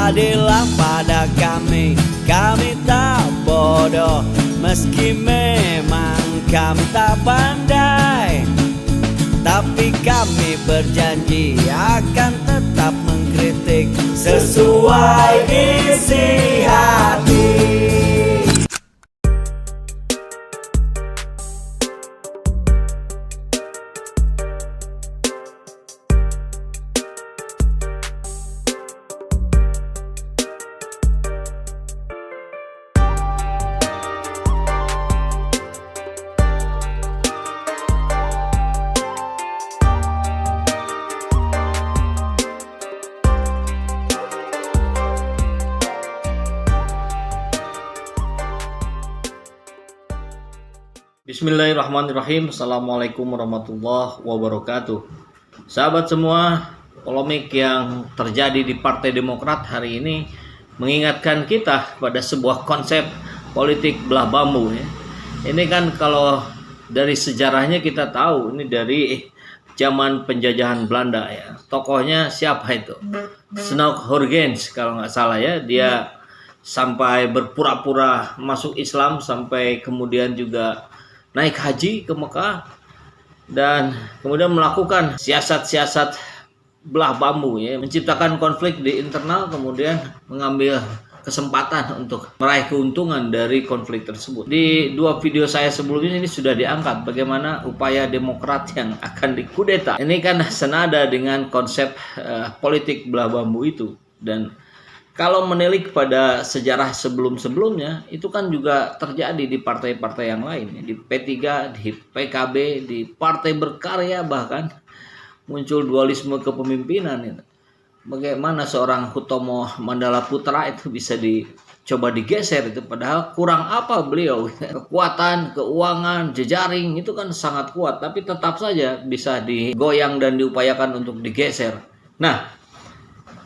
Adillah pada kami tak bodoh, meski memang kami tak pandai. Tapi kami berjanji akan tetap mengkritik sesuai isi hati. Bismillahirrahmanirrahim. Assalamualaikum warahmatullahi wabarakatuh. Sahabat semua, polemik yang terjadi di Partai Demokrat hari ini mengingatkan kita pada sebuah konsep politik belah bambu ya. Ini kan kalau dari sejarahnya kita tahu ini dari zaman penjajahan Belanda ya. Tokohnya siapa itu? Snoek Huygens kalau nggak salah ya. Dia sampai berpura-pura masuk Islam, sampai kemudian juga naik haji ke Mekah dan kemudian melakukan siasat-siasat belah bambu ya, menciptakan konflik di internal, kemudian mengambil kesempatan untuk meraih keuntungan dari konflik tersebut. Di dua video saya sebelumnya ini sudah diangkat bagaimana upaya Demokrat yang akan dikudeta. Ini kan senada dengan konsep politik belah bambu itu. Dan kalau menilik pada sejarah sebelum-sebelumnya, itu kan juga terjadi di partai-partai yang lain. Di P3, di PKB, di Partai Berkarya bahkan muncul dualisme kepemimpinan. Bagaimana seorang Hutomo Mandala Putra itu bisa dicoba digeser itu. Padahal kurang apa beliau. Kekuatan, keuangan, jejaring itu kan sangat kuat. Tapi tetap saja bisa digoyang dan diupayakan untuk digeser. Nah,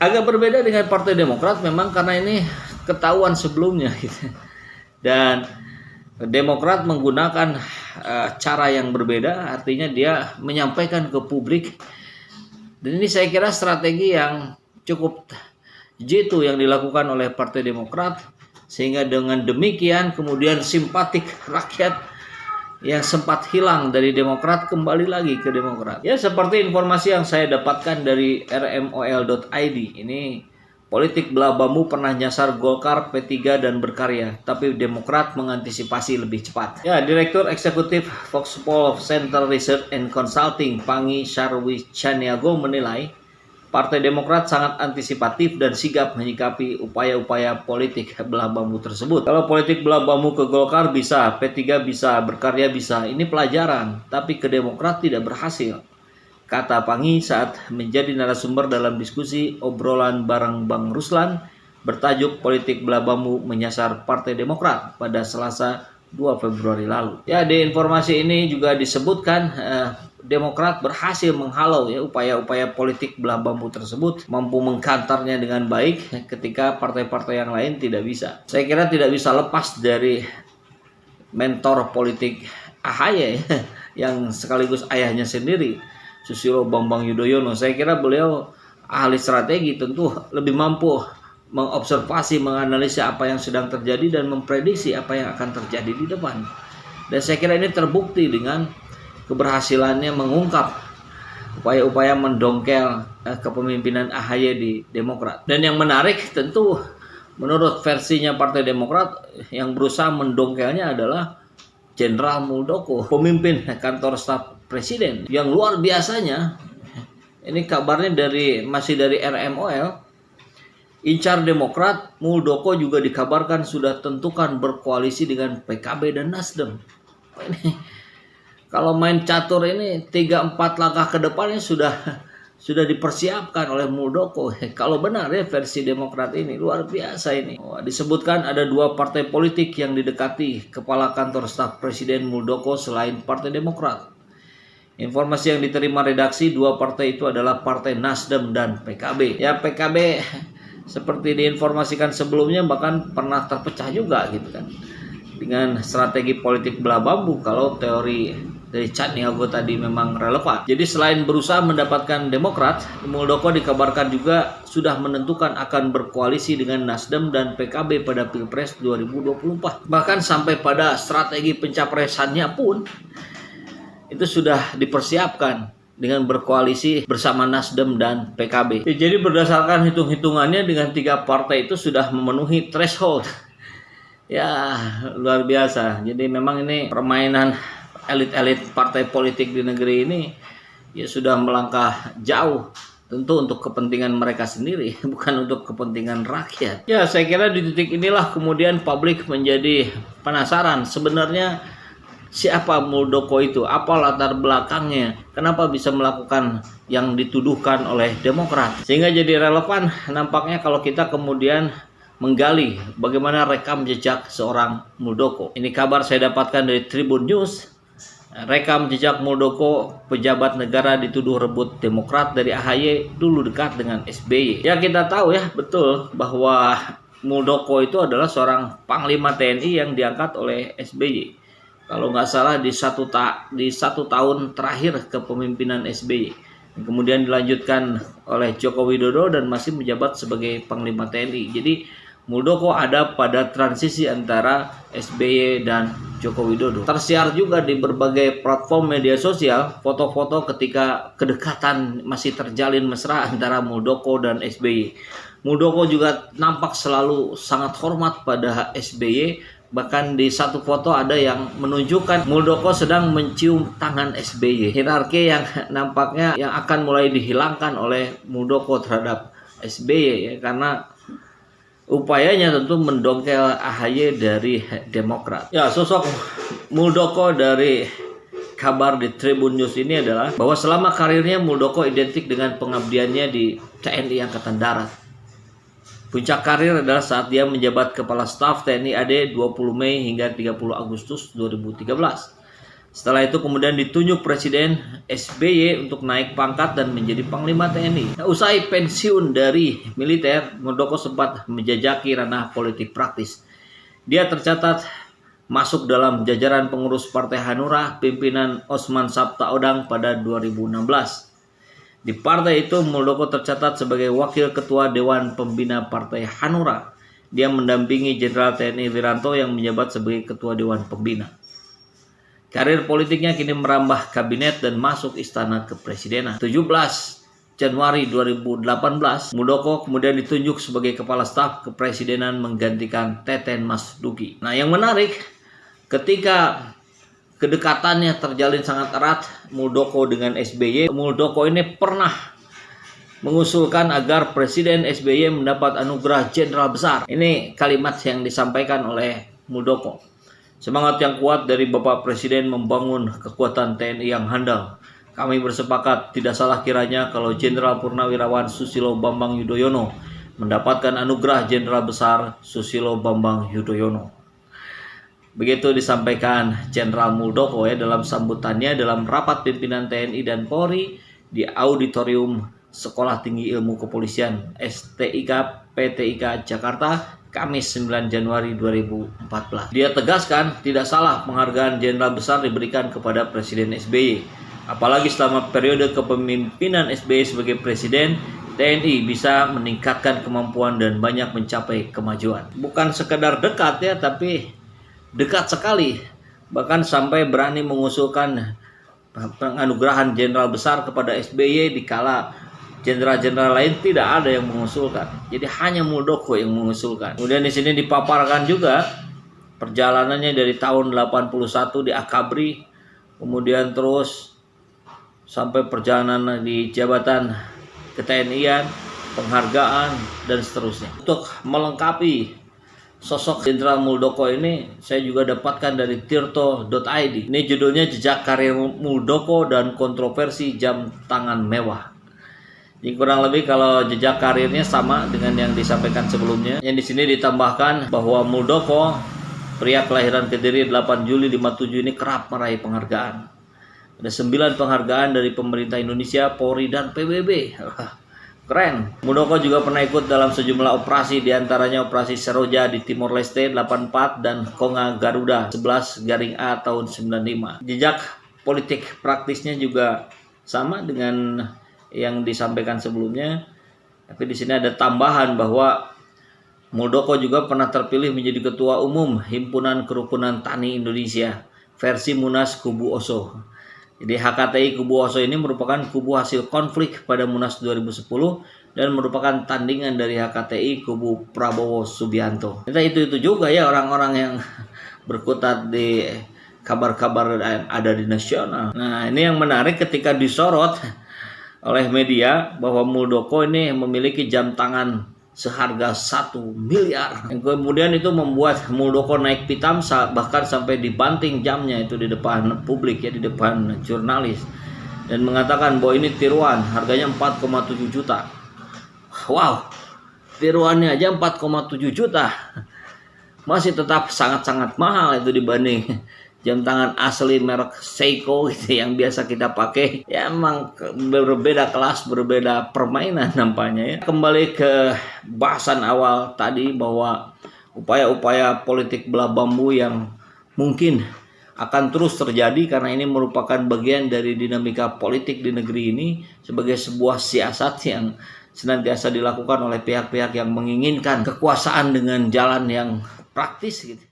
agak berbeda dengan Partai Demokrat memang karena ini ketahuan sebelumnya gitu. Dan Demokrat menggunakan cara yang berbeda, artinya dia menyampaikan ke publik. Dan ini saya kira strategi yang cukup jitu yang dilakukan oleh Partai Demokrat, sehingga dengan demikian kemudian simpatik rakyat yang sempat hilang dari Demokrat kembali lagi ke Demokrat. Ya, seperti informasi yang saya dapatkan dari rmol.id. Ini politik belah bambu pernah nyasar Golkar, P3 dan Berkarya, tapi Demokrat mengantisipasi lebih cepat. Ya, Direktur Eksekutif Foxpol Center Research and Consulting Pangi Sarwicaniago menilai Partai Demokrat sangat antisipatif dan sigap menyikapi upaya-upaya politik belah bambu tersebut. Kalau politik belah bambu ke Golkar bisa, P3 bisa, Berkarya bisa. Ini pelajaran, tapi ke Demokrat tidak berhasil, kata Pangi saat menjadi narasumber dalam diskusi obrolan bareng Bang Ruslan bertajuk Politik Belah Bambu Menyasar Partai Demokrat pada Selasa 2 Februari lalu. Ya, di informasi ini juga disebutkan Demokrat berhasil menghalau ya upaya-upaya politik belah bambu tersebut, mampu mengkantarnya dengan baik ketika partai-partai yang lain tidak bisa. Saya kira tidak bisa lepas dari mentor politik AHY ya, yang sekaligus ayahnya sendiri, Susilo Bambang Yudhoyono. Saya kira beliau ahli strategi, tentu lebih mampu mengobservasi, menganalisa apa yang sedang terjadi dan memprediksi apa yang akan terjadi di depan. Dan saya kira ini terbukti dengan keberhasilannya mengungkap upaya-upaya mendongkel kepemimpinan AHY di Demokrat. Dan yang menarik tentu menurut versinya Partai Demokrat yang berusaha mendongkelnya adalah Jenderal Muldoko, pemimpin kantor staf presiden yang luar biasanya. Ini kabarnya masih dari RMOL. Incar Demokrat, Muldoko juga dikabarkan sudah tentukan berkoalisi dengan PKB dan Nasdem. Ini kalau main catur ini 3-4 langkah ke depannya sudah dipersiapkan oleh Muldoko. Kalau benar ya versi Demokrat ini luar biasa ini. Disebutkan ada 2 partai politik yang didekati kepala kantor staf presiden Muldoko selain Partai Demokrat. Informasi yang diterima redaksi 2 partai itu adalah Partai Nasdem dan PKB. Ya, PKB seperti diinformasikan sebelumnya bahkan pernah terpecah juga gitu kan. dengan strategi politik belah bambu kalau teori dari Chatniago tadi memang relevan. Jadi selain berusaha mendapatkan Demokrat, Muldoko dikabarkan juga sudah menentukan akan berkoalisi dengan Nasdem dan PKB pada Pilpres 2024. Bahkan sampai pada strategi pencapresannya pun itu sudah dipersiapkan dengan berkoalisi bersama Nasdem dan PKB. Jadi berdasarkan hitung-hitungannya dengan 3 partai itu sudah memenuhi threshold. Ya, luar biasa. Jadi memang ini permainan elit-elit partai politik di negeri ini ya sudah melangkah jauh, tentu untuk kepentingan mereka sendiri, bukan untuk kepentingan rakyat. Ya, saya kira di titik inilah kemudian publik menjadi penasaran sebenarnya siapa Muldoko itu, apa latar belakangnya, kenapa bisa melakukan yang dituduhkan oleh Demokrat. Sehingga jadi relevan nampaknya kalau kita kemudian menggali bagaimana rekam jejak seorang Muldoko. Ini kabar saya dapatkan dari Tribun News. Rekam jejak Muldoko, pejabat negara dituduh rebut Demokrat dari AHY, dulu dekat dengan SBY. Ya, kita tahu ya betul bahwa Muldoko itu adalah seorang Panglima TNI yang diangkat oleh SBY. Kalau nggak salah di satu tahun terakhir kepemimpinan SBY. Kemudian dilanjutkan oleh Joko Widodo dan masih menjabat sebagai Panglima TNI. Jadi Muldoko ada pada transisi antara SBY dan Joko Widodo. Tersiar juga di berbagai platform media sosial foto-foto ketika kedekatan masih terjalin mesra antara Muldoko dan SBY. Muldoko juga nampak selalu sangat hormat pada SBY. Bahkan di satu foto ada yang menunjukkan Muldoko sedang mencium tangan SBY. Hierarki yang nampaknya yang akan mulai dihilangkan oleh Muldoko terhadap SBY ya, karena upayanya tentu mendongkel AHY dari Demokrat. Ya, sosok Muldoko dari kabar di Tribun News ini adalah bahwa selama karirnya Muldoko identik dengan pengabdiannya di TNI Angkatan Darat. Puncak karir adalah saat dia menjabat Kepala Staf TNI AD 20 Mei hingga 30 Agustus 2013. Setelah itu kemudian ditunjuk Presiden SBY untuk naik pangkat dan menjadi Panglima TNI. Nah, usai pensiun dari militer, Muldoko sempat menjajaki ranah politik praktis. Dia tercatat masuk dalam jajaran pengurus Partai Hanura pimpinan Osman Sabtaodang pada 2016. Di partai itu Muldoko tercatat sebagai Wakil Ketua Dewan Pembina Partai Hanura. Dia mendampingi Jenderal TNI Wiranto yang menjabat sebagai Ketua Dewan Pembina. Karir politiknya kini merambah kabinet dan masuk istana kepresidenan. 17 Januari 2018, Muldoko kemudian ditunjuk sebagai Kepala Staf Kepresidenan menggantikan Teten Mas Duki. Nah, yang menarik, ketika kedekatannya terjalin sangat erat Muldoko dengan SBY, Muldoko ini pernah mengusulkan agar Presiden SBY mendapat anugerah Jenderal Besar. Ini kalimat yang disampaikan oleh Muldoko. Semangat yang kuat dari Bapak Presiden membangun kekuatan TNI yang handal. Kami bersepakat tidak salah kiranya kalau Jenderal Purnawirawan Susilo Bambang Yudhoyono mendapatkan anugerah Jenderal Besar Susilo Bambang Yudhoyono. Begitu disampaikan Jenderal Muldoko ya dalam sambutannya dalam rapat pimpinan TNI dan Polri di Auditorium Sekolah Tinggi Ilmu Kepolisian STIK PTIK Jakarta Kamis 9 Januari 2014. Dia tegaskan tidak salah penghargaan Jenderal Besar diberikan kepada Presiden SBY. Apalagi selama periode kepemimpinan SBY sebagai Presiden, TNI bisa meningkatkan kemampuan dan banyak mencapai kemajuan. Bukan sekedar dekat ya, tapi dekat sekali. Bahkan sampai berani mengusulkan penganugerahan Jenderal Besar kepada SBY dikala jenderal-jenderal lain tidak ada yang mengusulkan. Jadi hanya Muldoko yang mengusulkan. Kemudian di sini dipaparkan juga perjalanannya dari tahun 81 di Akabri, kemudian terus sampai perjalanan di jabatan ketNI-an, penghargaan dan seterusnya. Untuk melengkapi sosok Jenderal Muldoko ini saya juga dapatkan dari tirto.id. Ini judulnya Jejak Karir Muldoko dan Kontroversi Jam Tangan Mewah. Jadi kurang lebih kalau jejak karirnya sama dengan yang disampaikan sebelumnya. Yang di sini ditambahkan bahwa Muldoko, pria kelahiran Kediri 8 Juli 57 ini kerap meraih penghargaan. Ada 9 penghargaan dari pemerintah Indonesia, Polri dan PBB. Keren. Muldoko juga pernah ikut dalam sejumlah operasi, diantaranya operasi Seroja di Timor Leste 84 dan Konga Garuda 11-A tahun 95. Jejak politik praktisnya juga sama dengan yang disampaikan sebelumnya, tapi di sini ada tambahan bahwa Muldoko juga pernah terpilih menjadi Ketua Umum Himpunan Kerukunan Tani Indonesia versi Munas Kubu Oso. Jadi HKTI Kubu Oso ini merupakan kubu hasil konflik pada Munas 2010 dan merupakan tandingan dari HKTI Kubu Prabowo Subianto. Kita itu juga ya orang-orang yang berkutat di kabar-kabar yang ada di nasional. Nah, ini yang menarik ketika disorot oleh media bahwa Muldoko ini memiliki jam tangan seharga 1 miliar. Yang kemudian itu membuat Muldoko naik pitam, bahkan sampai dibanting jamnya itu di depan publik ya, di depan jurnalis, dan mengatakan bahwa ini tiruan, harganya 4,7 juta. Wow, tiruannya aja 4,7 juta. Masih tetap sangat-sangat mahal itu dibanding jam tangan asli merek Seiko gitu yang biasa kita pakai. Ya emang berbeda kelas, berbeda permainan nampaknya ya. Kembali ke bahasan awal tadi bahwa upaya-upaya politik belah bambu yang mungkin akan terus terjadi karena ini merupakan bagian dari dinamika politik di negeri ini sebagai sebuah siasat yang senantiasa dilakukan oleh pihak-pihak yang menginginkan kekuasaan dengan jalan yang praktis gitu.